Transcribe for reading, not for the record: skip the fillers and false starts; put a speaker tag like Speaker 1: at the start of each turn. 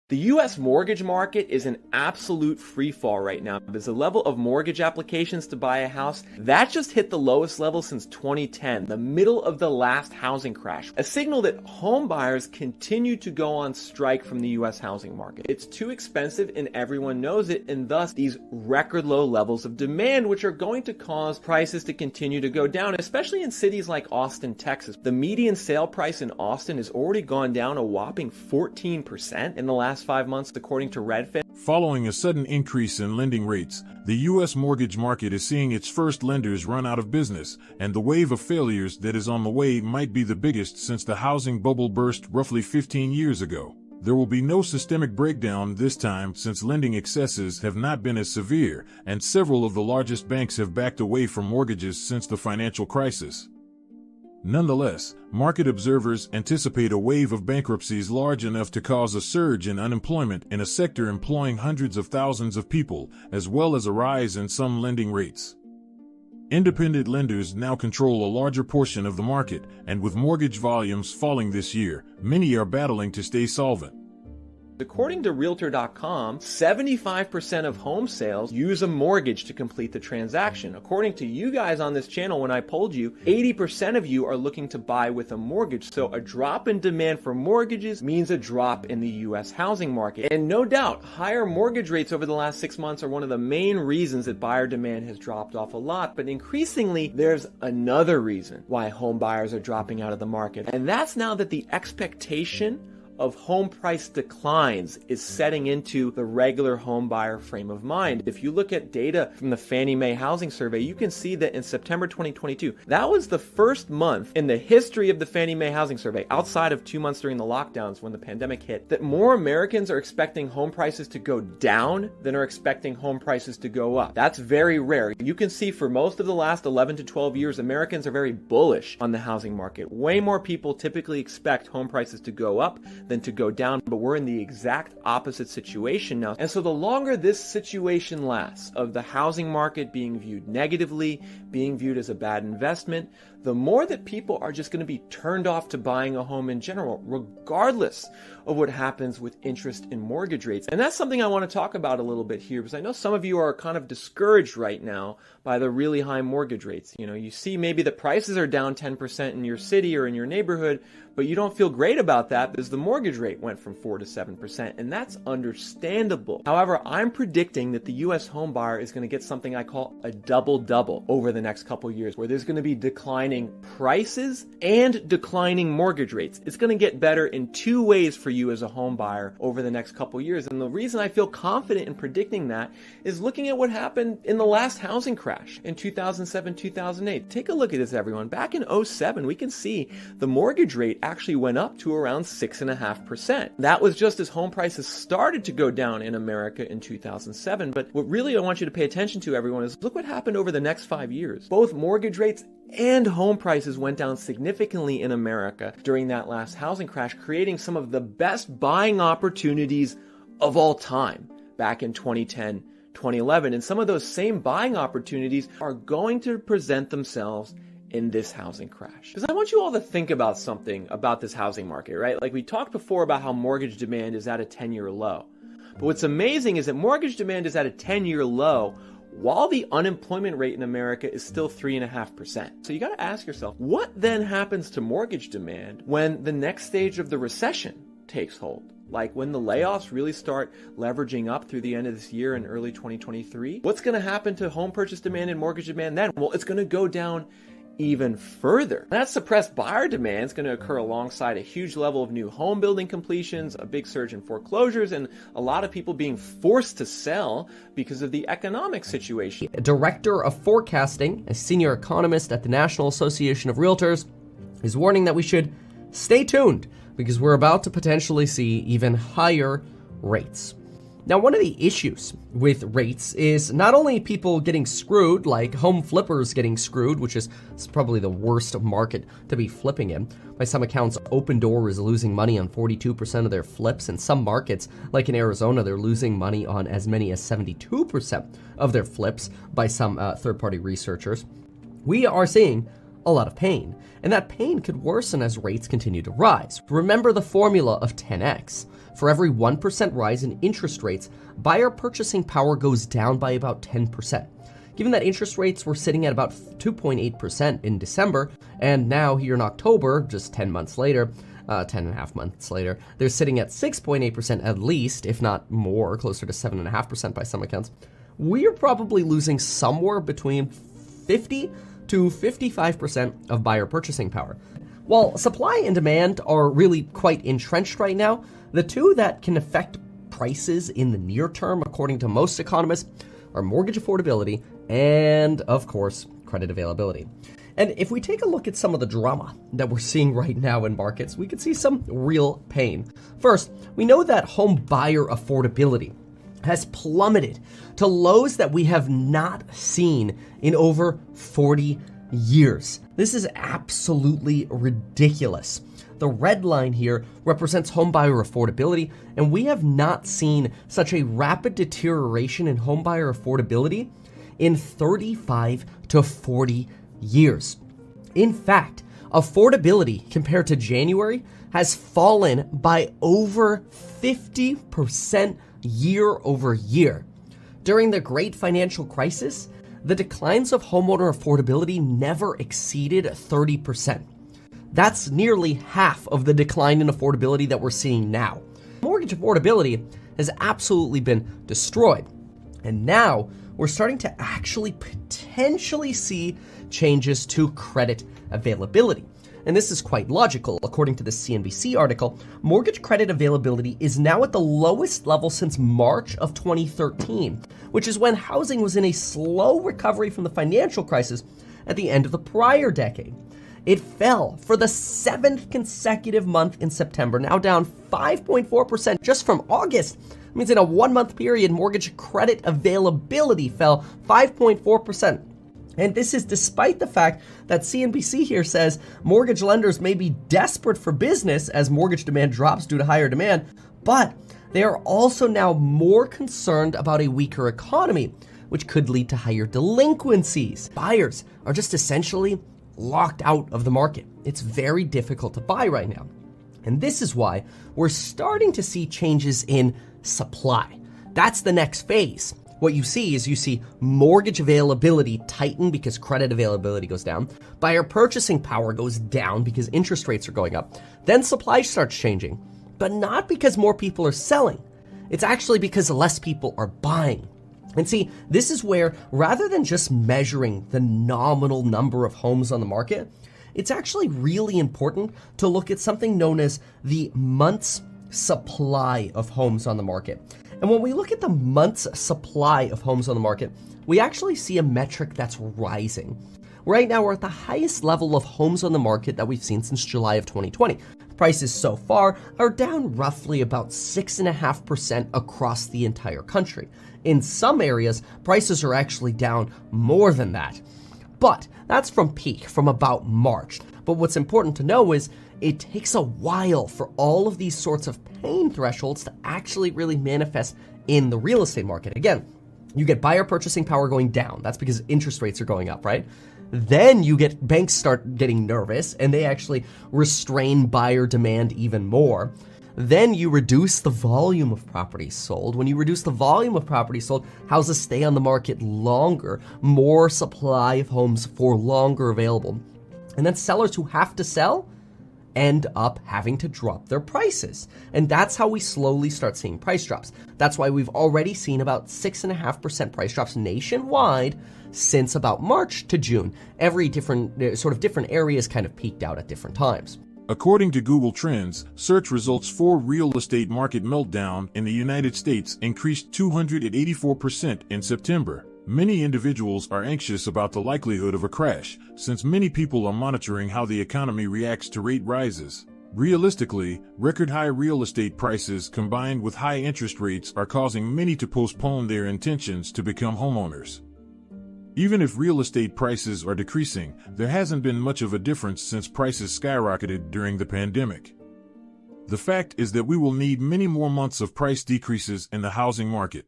Speaker 1: The U.S. mortgage market is an absolute free fall right now. There's a level of mortgage applications to buy a house that just hit the lowest level since 2010, the middle of the last housing crash. A signal that home buyers continue to go on strike from the U.S. housing market. It's too expensive and everyone knows it, and thus these record low levels of demand, which are going to cause prices to continue to go down, especially in cities like Austin, Texas. The median sale price in Austin has already gone down a whopping 14% in the last 5 months, according to Redfin.
Speaker 2: Following a sudden increase in lending rates, the U.S. mortgage market is seeing its first lenders run out of business, and the wave of failures that is on the way might be the biggest since the housing bubble burst roughly 15 years ago. There will be no systemic breakdown this time since lending excesses have not been as severe, and several of the largest banks have backed away from mortgages since the financial crisis. Nonetheless, market observers anticipate a wave of bankruptcies large enough to cause a surge in unemployment in a sector employing hundreds of thousands of people, as well as a rise in some lending rates. Independent lenders now control a larger portion of the market, and with mortgage volumes falling this year, many are battling to stay solvent.
Speaker 1: According to Realtor.com, 75% of home sales use a mortgage to complete the transaction. According to you guys on this channel, when I polled you, 80% of you are looking to buy with a mortgage. So a drop in demand for mortgages means a drop in the U.S. housing market. And no doubt, higher mortgage rates over the last 6 months are one of the main reasons that buyer demand has dropped off a lot. But increasingly, there's another reason why home buyers are dropping out of the market. And that's now that the expectation of home price declines is setting into the regular home buyer frame of mind. If you look at data from the Fannie Mae housing survey, you can see that in September 2022, that was the first month in the history of the Fannie Mae housing survey, outside of 2 months during the lockdowns when the pandemic hit, that more Americans are expecting home prices to go down than are expecting home prices to go up. That's very rare. You can see for most of the last 11 to 12 years, Americans are very bullish on the housing market. Way more people typically expect home prices to go up than to go down, but we're in the exact opposite situation now. And so the longer this situation lasts, of the housing market being viewed negatively, being viewed as a bad investment, the more that people are just going to be turned off to buying a home in general, regardless of what happens with interest in mortgage rates. And that's something I want to talk about a little bit here, because I know some of you are kind of discouraged right now by the really high mortgage rates. You know, you see maybe the prices are down 10% in your city or in your neighborhood, but you don't feel great about that because the mortgage rate went from 4 to 7%, and that's understandable. However, I'm predicting that the U.S. home buyer is going to get something I call a double-double over the next couple years, where there's going to be declining prices and declining mortgage rates. It's going to get better in two ways for you as a home buyer over the next couple years. And the reason I feel confident in predicting that is looking at what happened in the last housing crash in 2007, 2008. Take a look at this, everyone. Back in 2007, we can see the mortgage rate actually went up to around 6.5%. That was just as home prices started to go down in America in 2007. But what really I want you to pay attention to, everyone, is look what happened over the next 5 years. Both mortgage rates and home prices went down significantly in America during that last housing crash, creating some of the best buying opportunities of all time back in 2010, 2011. And some of those same buying opportunities are going to present themselves in this housing crash. Because I want you all to think about something about this housing market, right? Like we talked before about how mortgage demand is at a 10-year low. But what's amazing is that mortgage demand is at a 10-year low while the unemployment rate in America is still 3.5%. So you got to ask yourself, what then happens to mortgage demand when the next stage of the recession takes hold? Like when the layoffs really start leveraging up through the end of this year and early 2023? What's going to happen to home purchase demand and mortgage demand then? Well, it's going to go down even further. That suppressed buyer demand is going to occur alongside a huge level of new home building completions, a big surge in foreclosures, and a lot of people being forced to sell because of the economic situation.
Speaker 3: Director of Forecasting, a senior economist at the National Association of Realtors, is warning that we should stay tuned because we're about to potentially see even higher rates. Now, one of the issues with rates is not only people getting screwed, like home flippers getting screwed, which is probably the worst market to be flipping in. By some accounts, Open Door is losing money on 42% of their flips. In some markets, like in Arizona, they're losing money on as many as 72% of their flips by some third-party researchers. We are seeing a lot of pain, and that pain could worsen as rates continue to rise. Remember the formula of 10x. For every 1% rise in interest rates, buyer purchasing power goes down by about 10%. Given that interest rates were sitting at about 2.8% in December, and now here in October, just 10 months later, 10 and a half months later, they're sitting at 6.8% at least, if not more, closer to 7.5% by some accounts. We're probably losing somewhere between 50 to 55% of buyer purchasing power. While supply and demand are really quite entrenched right now, the two that can affect prices in the near term, according to most economists, are mortgage affordability and, of course, credit availability. And if we take a look at some of the drama that we're seeing right now in markets, we can see some real pain. First, we know that home buyer affordability has plummeted to lows that we have not seen in over 40 years. This is absolutely ridiculous. The red line here represents homebuyer affordability, and we have not seen such a rapid deterioration in homebuyer affordability in 35 to 40 years. In fact, affordability compared to January has fallen by over 50% year over year. During the Great Financial Crisis, the declines of homeowner affordability never exceeded 30%. That's nearly half of the decline in affordability that we're seeing now. Mortgage affordability has absolutely been destroyed. And now we're starting to actually potentially see changes to credit availability. And this is quite logical. According to the CNBC article, mortgage credit availability is now at the lowest level since March of 2013, which is when housing was in a slow recovery from the financial crisis at the end of the prior decade. It fell for the 7th consecutive month in September, now down 5.4% just from August. It means in a 1-month period, mortgage credit availability fell 5.4%. And this is despite the fact that CNBC here says mortgage lenders may be desperate for business as mortgage demand drops due to higher demand, but they are also now more concerned about a weaker economy, which could lead to higher delinquencies. Buyers are just essentially locked out of the market. It's very difficult to buy right now. And this is why we're starting to see changes in supply. That's the next phase. What you see mortgage availability tighten because credit availability goes down. Buyer purchasing power goes down because interest rates are going up. Then supply starts changing, but not because more people are selling. It's actually because less people are buying. And see, this is where, rather than just measuring the nominal number of homes on the market, it's actually really important to look at something known as the month's supply of homes on the market. And when we look at the month's supply of homes on the market, we actually see a metric that's rising. Right now, we're at the highest level of homes on the market that we've seen since July of 2020. Prices so far are down roughly about 6.5% across the entire country. In some areas, prices are actually down more than that. But that's from peak, from about March. But what's important to know is it takes a while for all of these sorts of pain thresholds to actually really manifest in the real estate market. Again, you get buyer purchasing power going down. That's because interest rates are going up, right? Then you get banks start getting nervous and they actually restrain buyer demand even more. Then you reduce the volume of properties sold. When you reduce the volume of properties sold, houses stay on the market longer, more supply of homes for longer available. And then sellers who have to sell end up having to drop their prices. And that's how we slowly start seeing price drops. That's why we've already seen about 6.5% price drops nationwide since about March to June. Every different areas kind of peaked out at different times.
Speaker 2: According to Google Trends, search results for real estate market meltdown in the United States increased 284% in September. Many individuals are anxious about the likelihood of a crash, since many people are monitoring how the economy reacts to rate rises. Realistically, record-high real estate prices combined with high interest rates are causing many to postpone their intentions to become homeowners. Even if real estate prices are decreasing, there hasn't been much of a difference since prices skyrocketed during the pandemic. The fact is that we will need many more months of price decreases in the housing market.